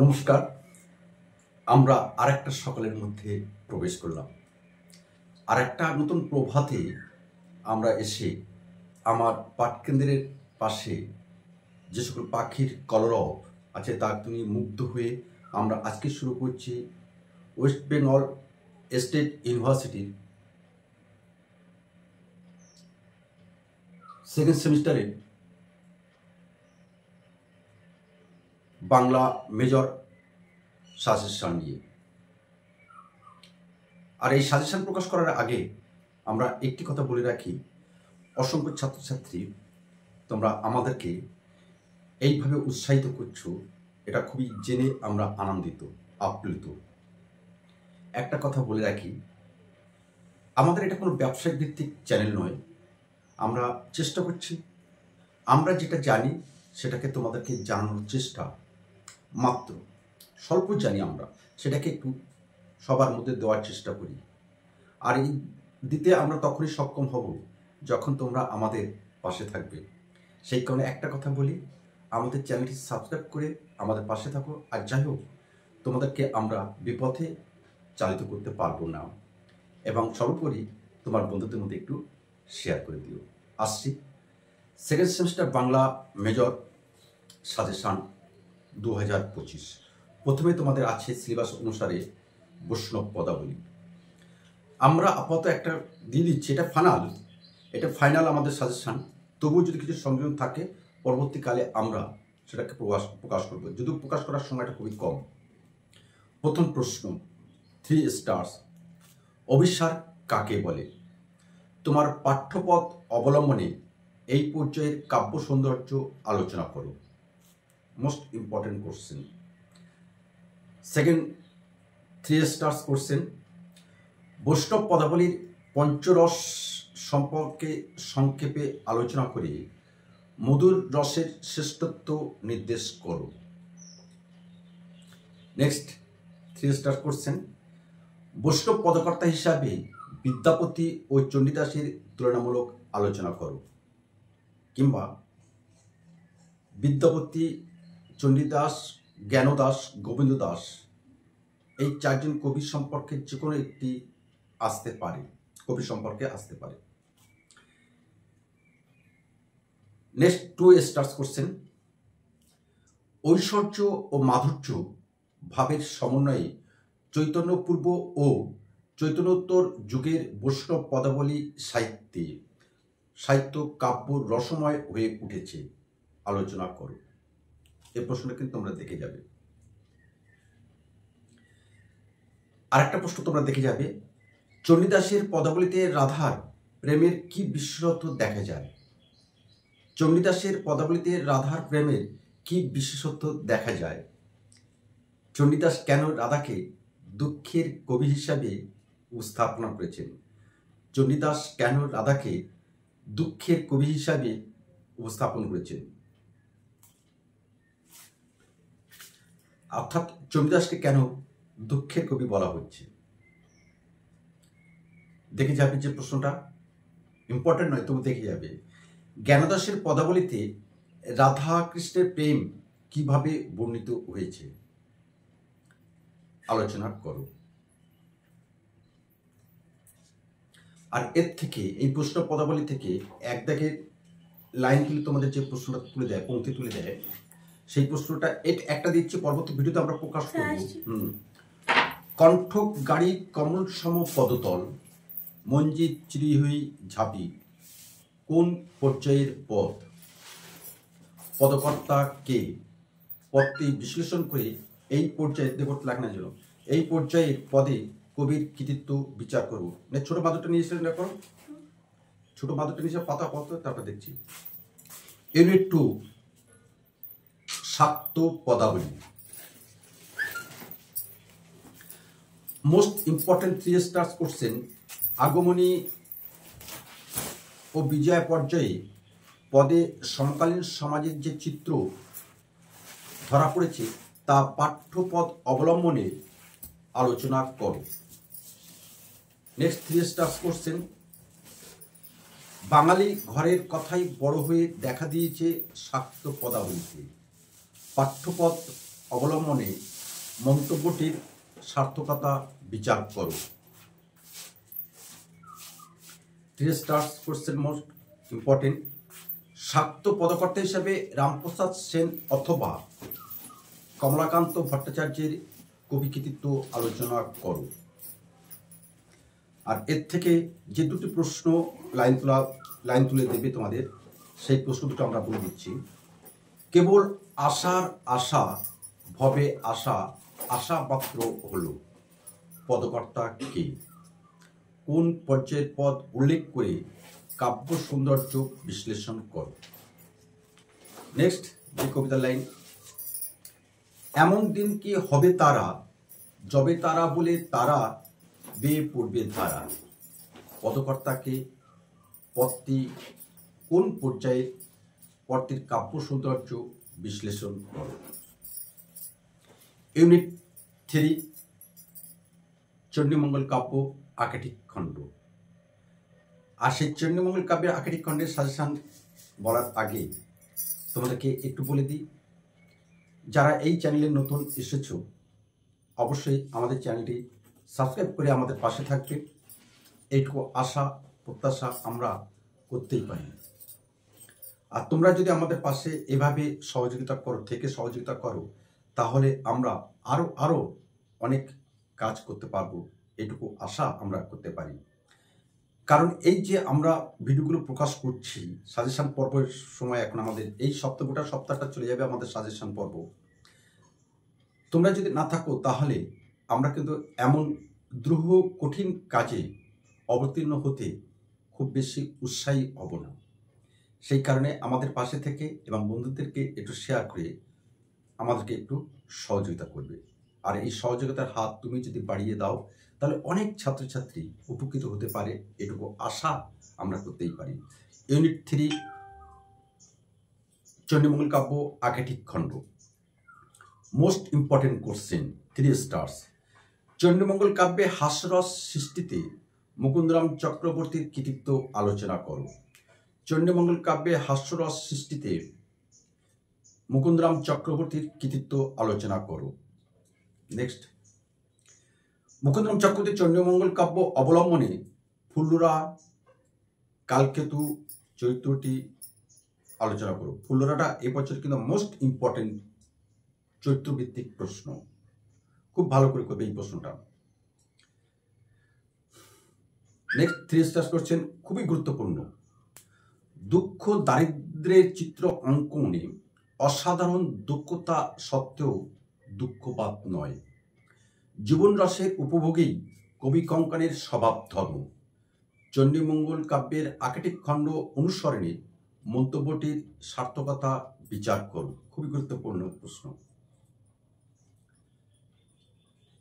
নমস্কার। আমরা আরেকটা সকালের মধ্যে প্রবেশ করলাম। আরেকটা নতুন প্রভাতে আমরা এসে আমার পাঠকেন্দ্রের পাশে যে সকল পাখির কলরব আছে তা তুমি মুগ্ধ হয়ে আমরা আজকে শুরু করছি ওয়েস্ট বেঙ্গল স্টেট ইউনিভার্সিটির সেকেন্ড সেমিস্টারের বাংলা মেজর সাজেশন নিয়ে। আর এই সাজেশন প্রকাশ করার আগে আমরা একটি কথা বলে রাখি, অসংখ্য ছাত্রছাত্রী তোমরা আমাদেরকে এইভাবে উৎসাহিত করছো, এটা খুবই জেনে আমরা আনন্দিত আপ্লুত। একটা কথা বলে রাখি, আমাদের এটা কোনো ব্যবসায়িক ভিত্তিক চ্যানেল নয়। আমরা চেষ্টা করছি, আমরা যেটা জানি সেটাকে তোমাদেরকে জানানোর চেষ্টা, মাত্র স্বল্প জানি আমরা সেটাকে একটু সবার মধ্যে দেওয়ার চেষ্টা করি। আর এই দিতে আমরা তখনই সক্ষম হব যখন তোমরা আমাদের পাশে থাকবে। সেই কারণে একটা কথা বলি, আমাদের চ্যানেলটি সাবস্ক্রাইব করে আমাদের পাশে থাকো। আর যাই হোক, তোমাদেরকে আমরা বিপথে চালিত করতে পারবো না, এবং সর্বোপরি তোমার বন্ধুদের মধ্যে একটু শেয়ার করে দিও। আসছি second semester Bangla major suggestion 2025। প্রথমে তোমাদের আছে সিলেবাস অনুসারে বৈষ্ণব পদাবলী। আমরা আপাতত একটা দিয়ে দিচ্ছি, এটা ফাইনাল আমাদের সাজেশান। তবুও যদি কিছু সংযোজন থাকে পরবর্তীকালে আমরা সেটাকে প্রকাশ করব, যদিও প্রকাশ করার সময়টা খুবই কম। প্রথম প্রশ্ন, 3 স্টার্স, অভিসার কাকে বলে? তোমার পাঠ্যপথ অবলম্বনে এই পর্যায়ের কাব্য সৌন্দর্য আলোচনা করো। Most important question. Second 3 stars question, বৈষ্ণব পদাবলীর পঞ্চরস সম্পর্কে সংক্ষেপে আলোচনা করে মধুর রসের শ্রেষ্ঠত্ব নির্দেশ করো। নেক্সট 3 স্টার কোশ্চেন, বৈষ্ণব পদকর্তা হিসাবে বিদ্যাপতি ও চণ্ডীদাসের তুলনামূলক আলোচনা করো। কিংবা বিদ্যাপতি, চণ্ডীদাস, জ্ঞানদাস, গোবিন্দ দাস, এই 4 জন কবি সম্পর্কে যে কোনো একটি কবি সম্পর্কে আসতে পারে। নেক্সট 2 স্টার্স কোশ্চেন, ঐশ্বর্য ও মাধুর্য ভাবের সমন্বয়ে চৈতন্যপূর্ব ও চৈতন্যোত্তর যুগের বৈষ্ণব পদাবলী সাহিত্য কাব্য রসময় হয়ে উঠেছে, আলোচনা করো। এই প্রশ্নটা কিন্তু তোমরা দেখে যাবে। আরেকটা প্রশ্ন তোমরা দেখে যাবে, চণ্ডীদাসের পদাবলীতে রাধার প্রেমের কি বিশেষত্ব দেখা যায়? চণ্ডীদাসের পদাবলীতে রাধার প্রেমের কি বিশেষত্ব দেখা যায়? চণ্ডীদাস কেন রাধাকে দুঃখের কবি হিসাবে উপস্থাপনা করেছেন? চণ্ডীদাস কেন রাধাকে দুঃখের কবি হিসাবে উপস্থাপন করেছেন? অর্থাৎ চণ্ডীদাসকে কেন দুঃখের কবি বলা হচ্ছে? দেখে যাবে যে প্রশ্নটা ইম্পর্টেন্ট নয়, তবু দেখে যাবে। জ্ঞানদাসের পদাবলীতে রাধা কৃষ্ণের প্রেম কিভাবে বর্ণিত হয়েছে, আলোচনা করো। আর এর থেকে, এই প্রশ্ন পদাবলী থেকে এক দাগের লাইনগুলি তোমাদের যে প্রশ্নটা তুলে দেয়, পংক্তি তুলে দেয়, সেই প্রশ্নটা একটা দিচ্ছি, পরবর্তী ভিডিওতে আমরা প্রকাশ করব। কণ্ঠ গাড়ি কমল সম পদতল, মঞ্জিত চিরিহই ঝাঁপি, কোন পর্যায়ের পদ? পদকর্তা কে? পদটি বিশ্লেষণ করে এই পর্যায়ে দেবত লাগনা ছিল, এই পর্যায়ের পদে কবির কৃতিত্ব বিচার করব। ছোট মাদুরটা নিয়ে এসে দেখো, ছোট মাদুরটা নিয়ে এসে পাতা পত্র, তারপর দেখছি। ইউনিট 2, শাক্ত পদাবলী। মোস্ট ইম্পর্টেন্ট 3 স্টার্স কোশ্চেন, আগমনী ও বিজয় পর্যায়ে পদে সমকালীন সমাজের যে চিত্র ধরা পড়েছে তা পাঠ্যপদ অবলম্বনে আলোচনা করো। নেক্সট 3 স্টার্স কোশ্চেন, বাঙালি ঘরের কথাই বড় হয়ে দেখা দিয়েছে শাক্ত পদাবলীতে, পাঠ্যপদ অবলম্বনে মন্তব্যটির সার্থকতা বিচার করো। 3 স্টার্স কোশ্চেন মোস্ট ইম্পর্টেন্ট। শাক্ত পদকর্তা হিসাবে রামপ্রসাদ সেন অথবা কমলাকান্ত ভট্টাচার্যের কবি কৃতিত্ব আলোচনা করো। আর এর থেকে যে দুটি প্রশ্ন লাইন তুলে দেবে তোমাদের, সেই প্রশ্ন দুটো আমরা বলে দিচ্ছি। কেবল আশার আশা ভবে আশা, আশা মাত্র হলো। পদকর্তা কে? কোন পর্যায়ের পদ উল্লেখ করে কাব্য সৌন্দর্য বিশ্লেষণ করো। নেক্সট যে কবিতার লাইন, এমন দিন কি হবে তারা, যবে তারা বলে তারা বেয়ে পড়বে ধারা। পদকর্তাকে? পদটি কোন পর্যায়ে? পদটির কাব্য সৌন্দর্য বিশ্লেষণ করো। ইউনিট 3 চণ্ডীমঙ্গল কাব্য আকেটিক খণ্ড। আর সেই চণ্ডীমঙ্গল কাব্যের আকেটিক খণ্ডের সাজেশন বলার আগে তোমাদেরকে একটু বলে দিই, যারা এই চ্যানেলে নতুন এসেছো অবশ্যই আমাদের চ্যানেলটি সাবস্ক্রাইব করে আমাদের পাশে থাকবে। এইটুকু আশা প্রত্যাশা আমরা করতেই পারি। আর তোমরা যদি আমাদের পাশে এভাবে সহযোগিতা করো তাহলে আমরা আরো অনেক কাজ করতে পারবো, এটুকু আশা আমরা করতে পারি। কারণ এই যে আমরা ভিডিওগুলো প্রকাশ করছি সাজেশন পর্বের সময়, এখন আমাদের এই সপ্তাহটা চলে যাবে আমাদের সাজেশন পর্ব। তোমরা যদি না থাকো তাহলে আমরা কিন্তু এমন দ্রুহ কঠিন কাজে অবতীর্ণ হতে খুব বেশি উৎসাহী হব না। সেই কারণে আমাদের পাশে থেকে এবং বন্ধুদেরকে একটু শেয়ার করে আমাদেরকে একটু সহযোগিতা করবে। আর এই সহযোগিতার হাত তুমি যদি বাড়িয়ে দাও তাহলে অনেক ছাত্রছাত্রী উপকৃত হতে পারে, এটুকু আশা আমরা করতেই পারি। ইউনিট 3 চণ্ডীমঙ্গল কাব্য আকেটিক খণ্ড। Most important question, 3 stars. Chandimangal কাব্যে হাস্যরস সৃষ্টিতে মুকুন্দরাম চক্রবর্তীর কৃতিত্ব আলোচনা করো। চণ্ডীমঙ্গল কাব্যে হাস্যরস সৃষ্টিতে মুকুন্দরাম চক্রবর্তীর কৃতিত্ব আলোচনা করো। নেক্সট, মুকুন্দরাম চক্রবর্তীর চণ্ডীমঙ্গল কাব্য অবলম্বনে ফুল্লরা কালকেতু চরিত্রটি আলোচনা করো। ফুল্লরাটা এই বছর কিন্তু মোস্ট ইম্পর্টেন্ট চরিত্রভিত্তিক প্রশ্ন, খুব ভালো করে করবে এই প্রশ্নটা। নেক্সট 3 স্টার্স করছেন, খুবই গুরুত্বপূর্ণ। দুঃখ দারিদ্র্যের চিত্র অঙ্কনে অসাধারণ দক্ষতা সত্ত্বেও দুঃখপাত নয়। জীবন রসের উপভোগেই কবি কঙ্কনের স্বভাব ধর্ম। চণ্ডীমঙ্গল কাব্যের আকেটিক খণ্ড অনুসরণে মন্তব্যটির সার্থকতা বিচার করো। খুবই গুরুত্বপূর্ণ প্রশ্ন।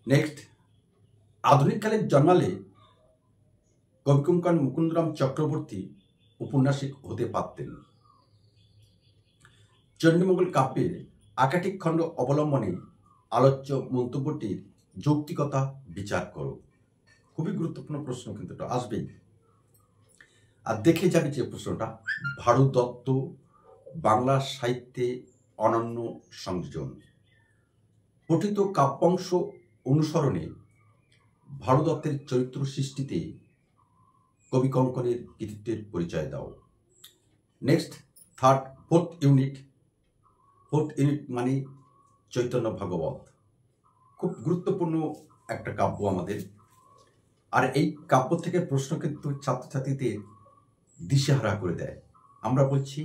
নেক্সট, আধুনিককালে জন্মালে কবি কঙ্কন মুকুন্দরাম চক্রবর্তী উপন্যাসিক হতে পারতেন। চণ্ডীমঙ্গল কাব্যের আকেটিক খণ্ড অবলম্বনে আলোচ্য মন্তব্যটির যৌক্তিকতা বিচার করো। খুবই গুরুত্বপূর্ণ প্রশ্ন, কিন্তু এটা আসবেই। আর দেখে যাবে যে প্রশ্নটা, ভারত দত্ত বাংলা সাহিত্যে অনন্য সংযোজন। পঠিত কাব্যাংশ অনুসরণে ভারত দত্তের চরিত্র সৃষ্টিতে কবি কঙ্কনের কৃতিত্বের পরিচয় দাও। নেক্সট ফোর্থ ইউনিট মানে চৈতন্য ভাগবত। খুব গুরুত্বপূর্ণ একটা কাব্য আমাদের। আর এই কাব্য থেকে প্রশ্ন কিন্তু ছাত্রছাত্রীদের দিশেহারা করে দেয়। আমরা বলছি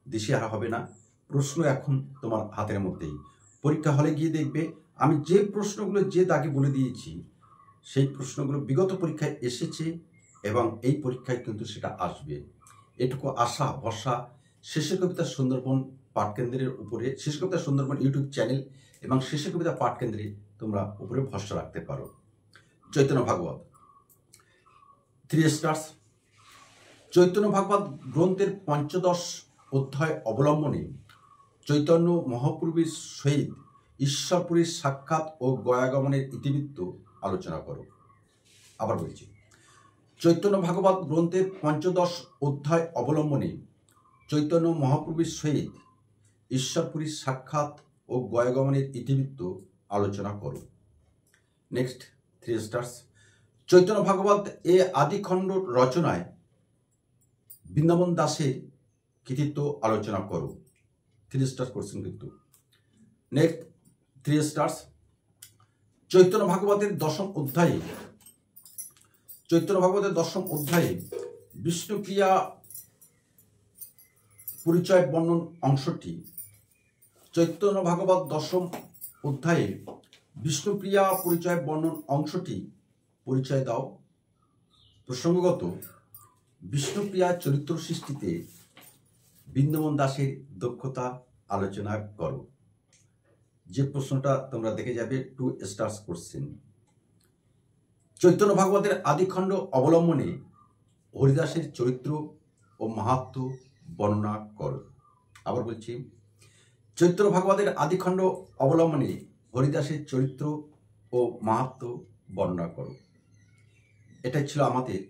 দিশেহারা হবে না, প্রশ্ন এখন তোমার হাতের মধ্যেই। পরীক্ষা হলে গিয়ে দেখবে আমি যে প্রশ্নগুলো যে দাগে বলে দিয়েছি সেই প্রশ্নগুলো বিগত পরীক্ষায় এসেছে এবং এই পরীক্ষায় কিন্তু সেটা আসবে, এটুকু আশা ভরসা শেষের কবিতা সুন্দরবন পাঠকেন্দ্রের উপরে, শেষ কবিতা সুন্দরবন ইউটিউব চ্যানেল এবং শেষের কবিতা পাঠকেন্দ্রে তোমরা উপরে ভরসা রাখতে পারো। চৈতন্য ভাগবত 3 স্টার্স। চৈতন্য ভাগবত গ্রন্থের 15 অধ্যায় অবলম্বনে চৈতন্য মহাপ্রভুর সহিত ঈশ্বরপুরীর সাক্ষাৎ ও গয়াগমনের ইতিবৃত্ত আলোচনা করো। আবার বলছি, চৈতন্য ভাগবত গ্রন্থের 15 অধ্যায় অবলম্বনে চৈতন্য মহাপ্রভুর সহিত ঈশ্বরপুরীর সাক্ষাৎ ও ও গয়গমনের ইতিবৃত্ত আলোচনা করো। Next 3 stars. চৈতন্য ভাগবত এ আদিখণ্ড রচনায় বৃন্দাবন দাসের কৃতিত্ব আলোচনা করো। 3 স্টার্স কোশ্চেন কিন্তু। Next 3 stars. চৈতন্য ভাগবতের দশম অধ্যায়ে বিষ্ণুপ্রিয়া পরিচয় বর্ণন অংশটি, চৈতন্য ভাগবত দশম অধ্যায়ে বিষ্ণুপ্রিয়া পরিচয় বর্ণন অংশটি পরিচয় দাও। প্রসঙ্গগত বিষ্ণুপ্রিয়া চরিত্র সৃষ্টিতে বৃন্দাবন দাসের দক্ষতা আলোচনা করো। যে প্রশ্নটা তোমরা দেখে যাবে 2 স্টার্স কোশ্চেন। চৈতন্য ভাগবতের আদিখণ্ড অবলম্বনে হরিদাসের চরিত্র ও মাহাত্ম্য বর্ণনা করো। আবার বলছি, চৈতন্য ভাগবতের আদিখণ্ড অবলম্বনে হরিদাসের চরিত্র ও মাহাত্ম্য বর্ণনা করো। এটাই ছিল আমাদের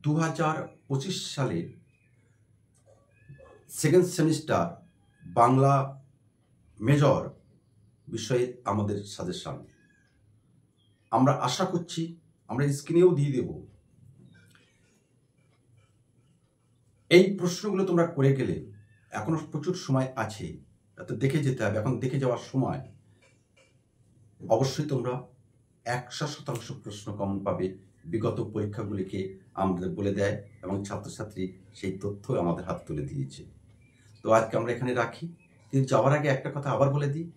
2025 সালের সেকেন্ড সেমিস্টার বাংলা মেজর বিষয়ে আমাদের সাজেশন। আমরা আশা করছি, আমরা স্ক্রিনেও দিয়ে দেব, এই প্রশ্নগুলো তোমরা করে গেলে এখনো প্রচুর সময় আছে, তো দেখে যেতে হবে। এখন দেখে যাওয়ার সময় অবশ্যই তোমরা 100% প্রশ্ন কমন পাবে। বিগত পরীক্ষাগুলিকে আমাদের বলে দেয় এবং ছাত্রছাত্রী সেই তথ্য আমাদের হাত তুলে দিয়েছে। তো আজকে আমরা এখানে রাখি, কিন্তু যাওয়ার আগে একটা কথা আবার বলে দিই,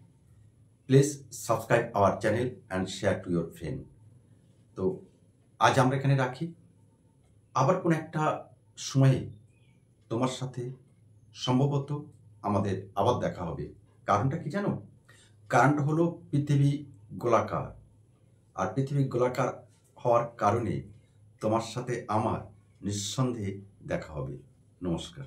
please subscribe our channel and share to your friend. তো আজ আমরা এখানে রাখি, আবার কোন একটা সময়ে তোমার সাথে সম্ভবত আমাদের আবার দেখা হবে। কারণটা কি জানো? কারণটা হলো পৃথিবী গোলাকার, আর পৃথিবী গোলাকার হওয়ার কারণে তোমার সাথে আমার নিঃসন্দেহে দেখা হবে। নমস্কার।